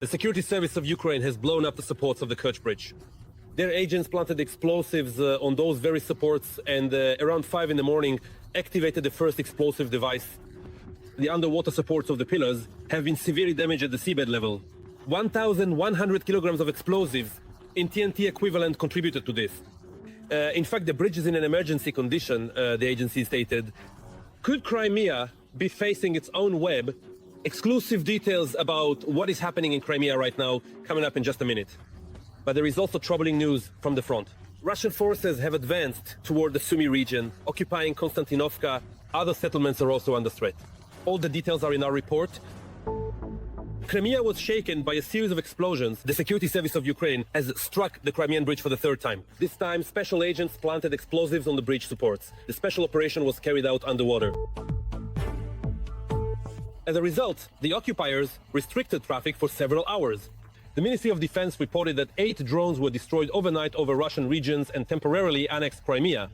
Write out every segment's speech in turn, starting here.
The security service of Ukraine has blown up the supports of the Kerch bridge. Their agents planted explosives on those very supports and around 5 in the morning activated the first explosive device. The underwater supports of the pillars have been severely damaged at the seabed level. 1,100 kilograms of explosives in TNT equivalent contributed to this. In fact, the bridge is in an emergency condition, the agency stated. Could Crimea be facing its own web? Exclusive details about what is happening in Crimea right now coming up in just a minute. But there is also troubling news from the front. Russian forces have advanced toward the Sumy region, occupying Konstantinovka. Other settlements are also under threat. All the details are in our report. Crimea was shaken by a series of explosions. The security service of Ukraine has struck the Crimean bridge for the third time. This time, special agents planted explosives on the bridge supports. The special operation was carried out underwater. As a result, the occupiers restricted traffic for several hours. The Ministry of Defense reported that 8 drones were destroyed overnight over Russian regions and temporarily annexed Crimea.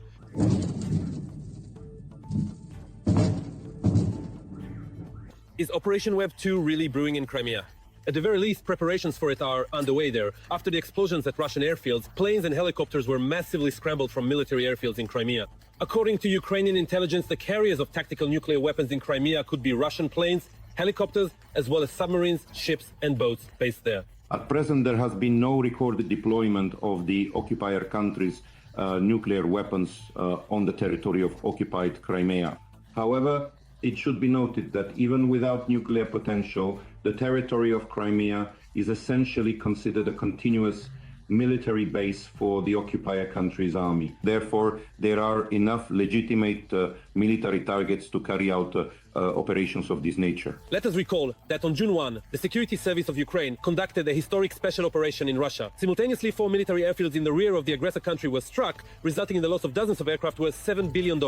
Is Operation Web 2 really brewing in Crimea? At the very least, preparations for it are underway there. After the explosions at Russian airfields, planes and helicopters were massively scrambled from military airfields in Crimea. According to Ukrainian intelligence, the carriers of tactical nuclear weapons in Crimea could be Russian planes, helicopters, as well as submarines, ships and boats based there. At present, there has been no recorded deployment of the occupier countries' nuclear weapons on the territory of occupied Crimea. However, it should be noted that even without nuclear potential, the territory of Crimea is essentially considered a continuous military base for the occupier country's army. Therefore, there are enough legitimate military targets to carry out operations of this nature. Let us recall that on June 1, the Security Service of Ukraine conducted a historic special operation in Russia. Simultaneously, 4 military airfields in the rear of the aggressor country were struck, resulting in the loss of dozens of aircraft worth $7 billion.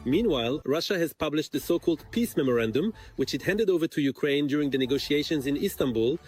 Meanwhile, Russia has published the so-called peace memorandum, which it handed over to Ukraine during the negotiations in Istanbul.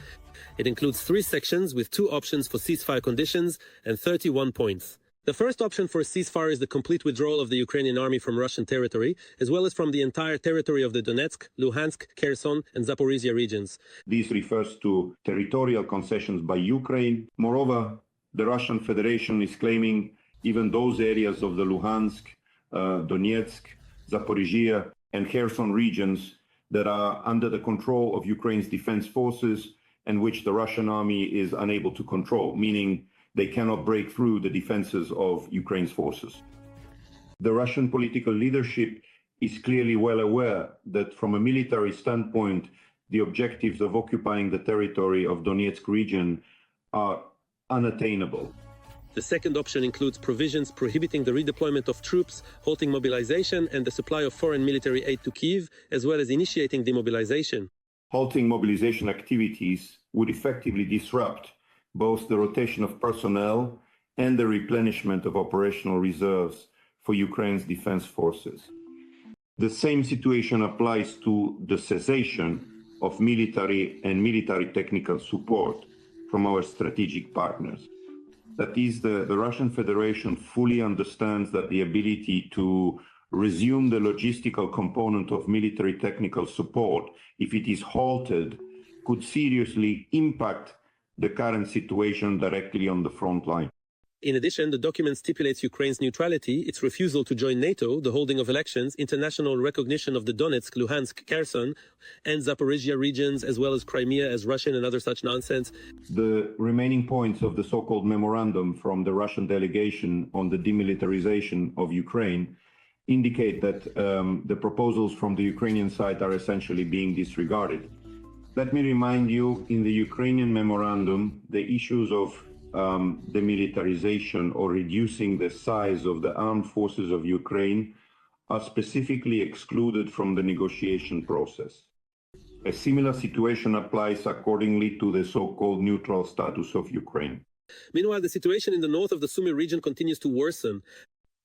It includes 3 sections with 2 options for ceasefire conditions and 31 points. The first option for a ceasefire is the complete withdrawal of the Ukrainian army from Russian territory, as well as from the entire territory of the Donetsk, Luhansk, Kherson, and Zaporizhia regions. This refers to territorial concessions by Ukraine. Moreover, the Russian Federation is claiming even those areas of the Luhansk, Donetsk, Zaporizhia, and Kherson regions that are under the control of Ukraine's defense forces and which the Russian army is unable to control, meaning they cannot break through the defenses of Ukraine's forces. The Russian political leadership is clearly well aware that from a military standpoint, the objectives of occupying the territory of Donetsk region are unattainable. The second option includes provisions prohibiting the redeployment of troops, halting mobilization and the supply of foreign military aid to Kyiv, as well as initiating demobilization. Halting mobilization activities would effectively disrupt both the rotation of personnel and the replenishment of operational reserves for Ukraine's defense forces. The same situation applies to the cessation of military and military technical support from our strategic partners. That is, the Russian Federation fully understands that the ability to resume the logistical component of military technical support, if it is halted, could seriously impact the current situation directly on the front line. In addition, the document stipulates Ukraine's neutrality, its refusal to join NATO, the holding of elections, international recognition of the Donetsk, Luhansk, Kherson, and Zaporizhia regions, as well as Crimea as Russian and other such nonsense. The remaining points of the so-called memorandum from the Russian delegation on the demilitarization of Ukraine indicate that the proposals from the Ukrainian side are essentially being disregarded. Let me remind you, in the Ukrainian memorandum, the issues of demilitarization or reducing the size of the armed forces of Ukraine are specifically excluded from the negotiation process. A similar situation applies accordingly to the so-called neutral status of Ukraine. Meanwhile, the situation in the north of the Sumy region continues to worsen.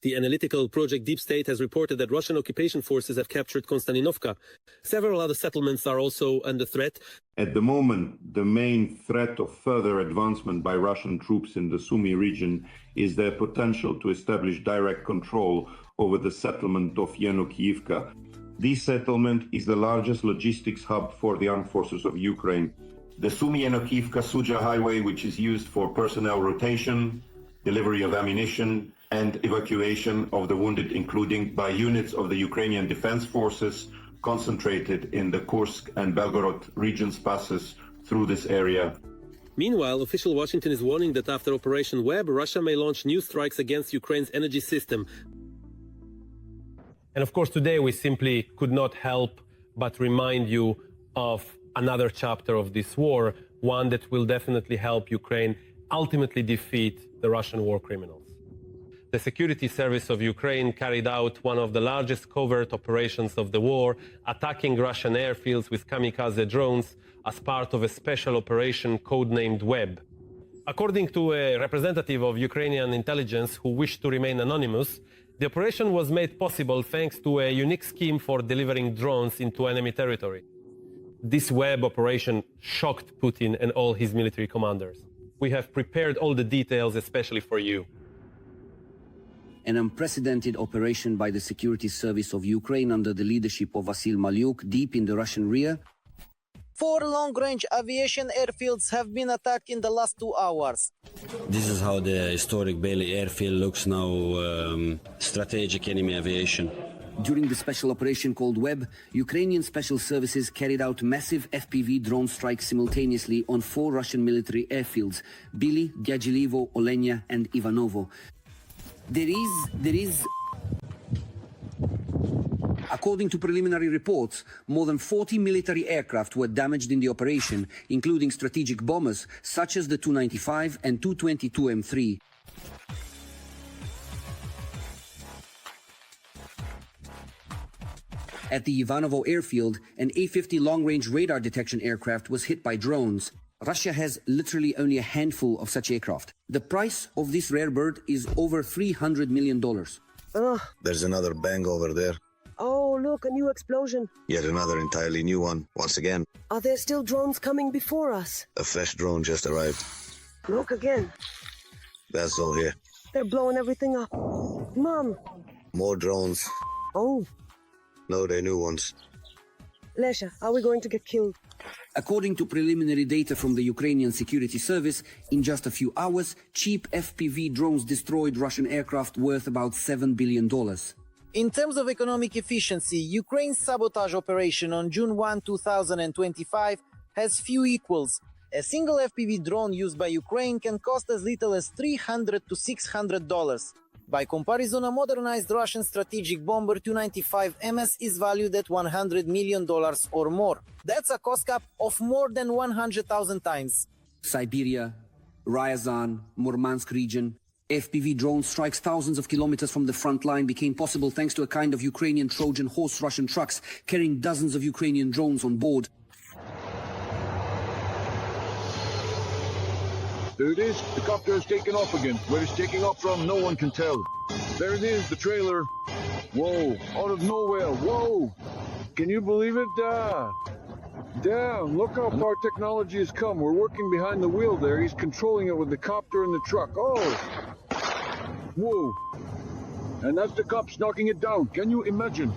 The analytical project Deep State has reported that Russian occupation forces have captured Konstantinovka. Several other settlements are also under threat. At the moment, the main threat of further advancement by Russian troops in the Sumy region is their potential to establish direct control over the settlement of Yeno-Kiyivka. This settlement is the largest logistics hub for the armed forces of Ukraine. The Sumy-Yeno-Kiyivka-Suja highway, which is used for personnel rotation, delivery of ammunition, and evacuation of the wounded, including by units of the Ukrainian Defense Forces, concentrated in the Kursk and Belgorod regions, passes through this area. Meanwhile, official Washington is warning that after Operation Web, Russia may launch new strikes against Ukraine's energy system. And of course, today we simply could not help but remind you of another chapter of this war, one that will definitely help Ukraine ultimately defeat the Russian war criminals. The Security Service of Ukraine carried out one of the largest covert operations of the war, attacking Russian airfields with kamikaze drones as part of a special operation codenamed Web. According to a representative of Ukrainian intelligence who wished to remain anonymous, the operation was made possible thanks to a unique scheme for delivering drones into enemy territory. This Web operation shocked Putin and all his military commanders. We have prepared all the details especially for you. An unprecedented operation by the Security Service of Ukraine under the leadership of Vasil Malyuk deep in the Russian rear. 4 long-range aviation airfields have been attacked in the last 2 hours. This is how the historic Bailey airfield looks now, strategic enemy aviation. During the special operation called Web, Ukrainian special services carried out massive FPV drone strikes simultaneously on 4 Russian military airfields, Bili, Dyagilivo, Olenya and Ivanovo. According to preliminary reports, more than 40 military aircraft were damaged in the operation, including strategic bombers such as the Tu-95 and Tu-22M3. At the Ivanovo airfield, an A-50 long-range radar detection aircraft was hit by drones. Russia has literally only a handful of such aircraft. The price of this rare bird is over $300 million. There's another bang over there. Oh, look, a new explosion. Yet another entirely new one, once again. Are there still drones coming before us? A fresh drone just arrived. Look again. That's all here. They're blowing everything up. Mom. More drones. Oh. No, they're new ones. Lesha, are we going to get killed? According to preliminary data from the Ukrainian Security Service, in just a few hours, cheap FPV drones destroyed Russian aircraft worth about $7 billion. In terms of economic efficiency, Ukraine's sabotage operation on June 1, 2025 has few equals. A single FPV drone used by Ukraine can cost as little as $300 to $600. By comparison, a modernized Russian strategic bomber Tu-95MS is valued at $100 million or more. That's a cost cap of more than 100,000 times. Siberia, Ryazan, Murmansk region. FPV drone strikes thousands of kilometers from the front line became possible thanks to a kind of Ukrainian Trojan horse Russian trucks carrying dozens of Ukrainian drones on board. There it is. The copter is taking off again. Where it's taking off from, no one can tell. There it is, the trailer. Whoa, out of nowhere. Whoa. Can you believe it? Damn, look how far technology has come. We're working behind the wheel there. He's controlling it with the copter and the truck. Oh. Whoa. And that's the cops knocking it down. Can you imagine?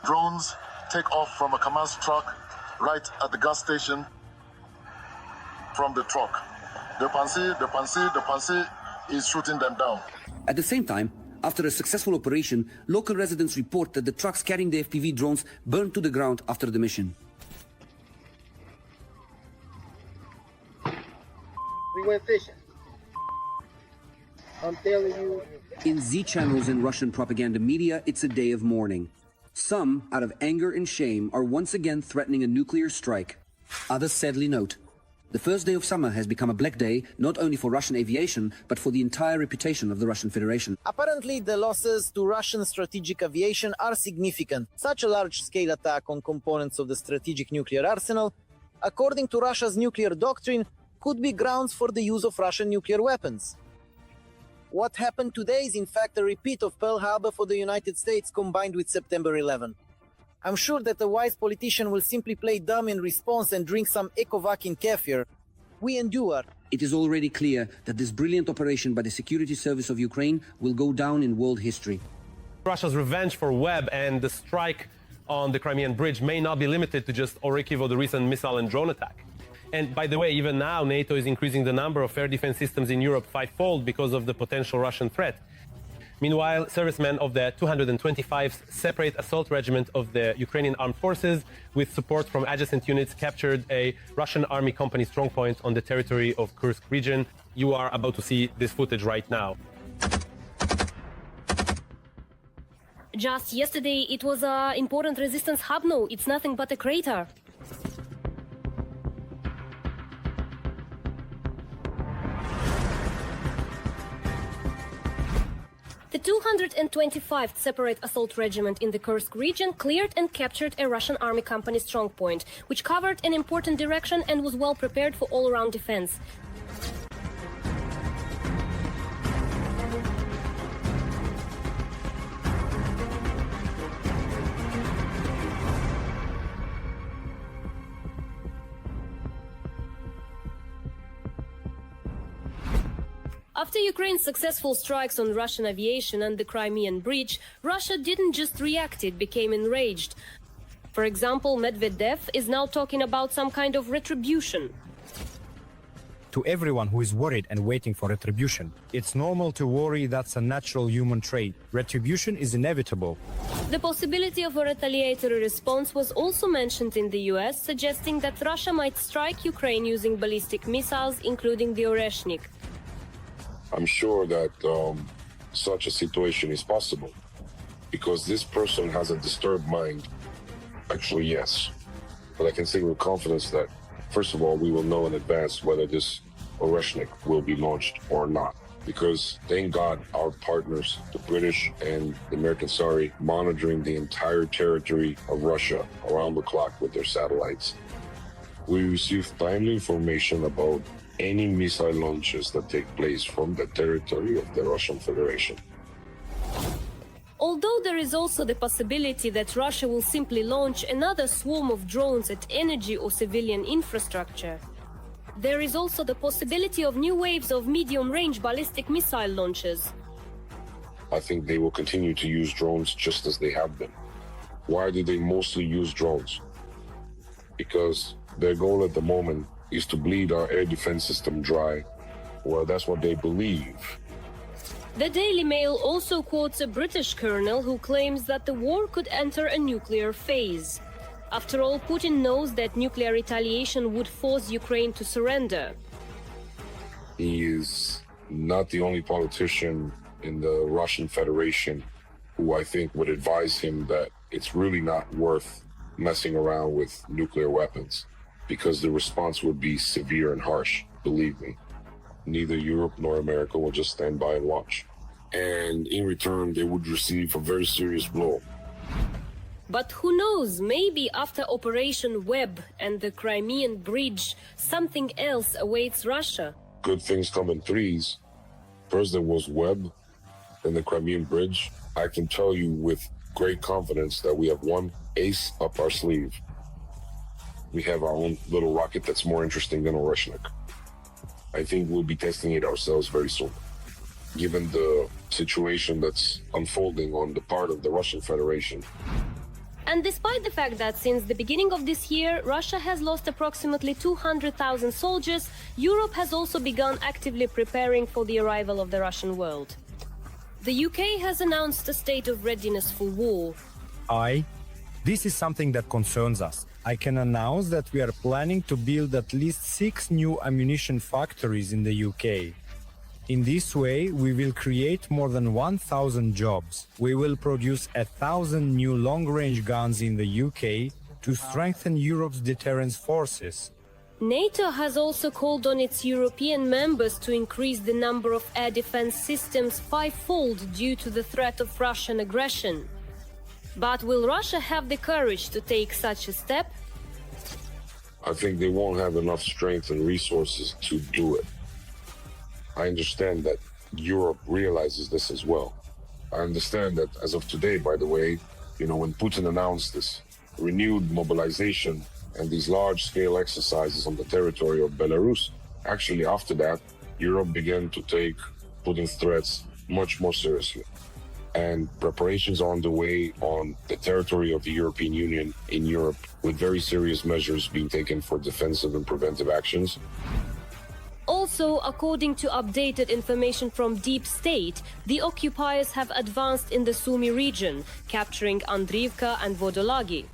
Drones take off from a Kamaz truck right at the gas station from the truck. The Pansy is shooting them down. At the same time, after a successful operation, local residents report that the trucks carrying the FPV drones burned to the ground after the mission. We went fishing. I'm telling you. In Z channels and Russian propaganda media, it's a day of mourning. Some, out of anger and shame, are once again threatening a nuclear strike. Others sadly note, the first day of summer has become a black day, not only for Russian aviation, but for the entire reputation of the Russian Federation. Apparently, the losses to Russian strategic aviation are significant. Such a large-scale attack on components of the strategic nuclear arsenal, according to Russia's nuclear doctrine, could be grounds for the use of Russian nuclear weapons. What happened today is in fact a repeat of Pearl Harbor for the United States combined with September 11. I'm sure that a wise politician will simply play dumb in response and drink some Ekovakin kefir. We endure. It is already clear that this brilliant operation by the Security Service of Ukraine will go down in world history. Russia's revenge for Webb and the strike on the Crimean bridge may not be limited to just Orykiv or the recent missile and drone attack. And by the way, even now, NATO is increasing the number of air defense systems in Europe fivefold because of the potential Russian threat. Meanwhile, servicemen of the 225th Separate Assault Regiment of the Ukrainian Armed Forces, with support from adjacent units, captured a Russian army company strongpoint on the territory of Kursk region. You are about to see this footage right now. Just yesterday, it was an important resistance hub. No, it's nothing but a crater. The 225th Separate Assault Regiment in the Kursk region cleared and captured a Russian army company strongpoint, which covered an important direction and was well prepared for all-around defense. After Ukraine's successful strikes on Russian aviation and the Crimean bridge, Russia didn't just react, it became enraged. For example, Medvedev is now talking about some kind of retribution. To everyone who is worried and waiting for retribution, it's normal to worry. That's a natural human trait. Retribution is inevitable. The possibility of a retaliatory response was also mentioned in the US, suggesting that Russia might strike Ukraine using ballistic missiles, including the Oreshnik. I'm sure that such a situation is possible, because this person has a disturbed mind. Actually, yes. But I can say with confidence that, first of all, we will know in advance whether this Oreshnik will be launched or not. Because, thank God, our partners, the British and the Americans, monitoring the entire territory of Russia around the clock with their satellites. We receive timely information about any missile launches that take place from the territory of the Russian Federation. Although there is also the possibility that Russia will simply launch another swarm of drones at energy or civilian infrastructure, there is also the possibility of new waves of medium-range ballistic missile launches. I think they will continue to use drones just as they have been. Why do they mostly use drones? Because their goal at the moment is to bleed our air defense system dry. Well, that's what they believe. The Daily Mail also quotes a British colonel who claims that the war could enter a nuclear phase. After all, Putin knows that nuclear retaliation would force Ukraine to surrender. He is not the only politician in the Russian Federation who I think would advise him that it's really not worth messing around with nuclear weapons, because the response would be severe and harsh, believe me. Neither Europe nor America will just stand by and watch. And in return, they would receive a very serious blow. But who knows, maybe after Operation Webb and the Crimean bridge, something else awaits Russia. Good things come in threes. First there was Webb, then the Crimean bridge. I can tell you with great confidence that we have one ace up our sleeve. We have our own little rocket that's more interesting than Oreshnik. I think we'll be testing it ourselves very soon. Given the situation that's unfolding on the part of the Russian Federation. And despite the fact that since the beginning of this year, Russia has lost approximately 200,000 soldiers, Europe has also begun actively preparing for the arrival of the Russian world. The UK has announced a state of readiness for war. This is something that concerns us. I can announce that we are planning to build at least 6 new ammunition factories in the UK. In this way, we will create more than 1,000 jobs. We will produce 1,000 new long-range guns in the UK to strengthen Europe's deterrence forces. NATO has also called on its European members to increase the number of air defense systems fivefold due to the threat of Russian aggression. But will Russia have the courage to take such a step? I think they won't have enough strength and resources to do it. I understand that Europe realizes this as well. I understand that as of today, by the way, when Putin announced this renewed mobilization and these large-scale exercises on the territory of Belarus, actually after that, Europe began to take Putin's threats much more seriously. And preparations are underway on the territory of the European Union in Europe, with very serious measures being taken for defensive and preventive actions. Also, according to updated information from Deep State, the occupiers have advanced in the Sumy region, capturing Andriivka and Vodolagi.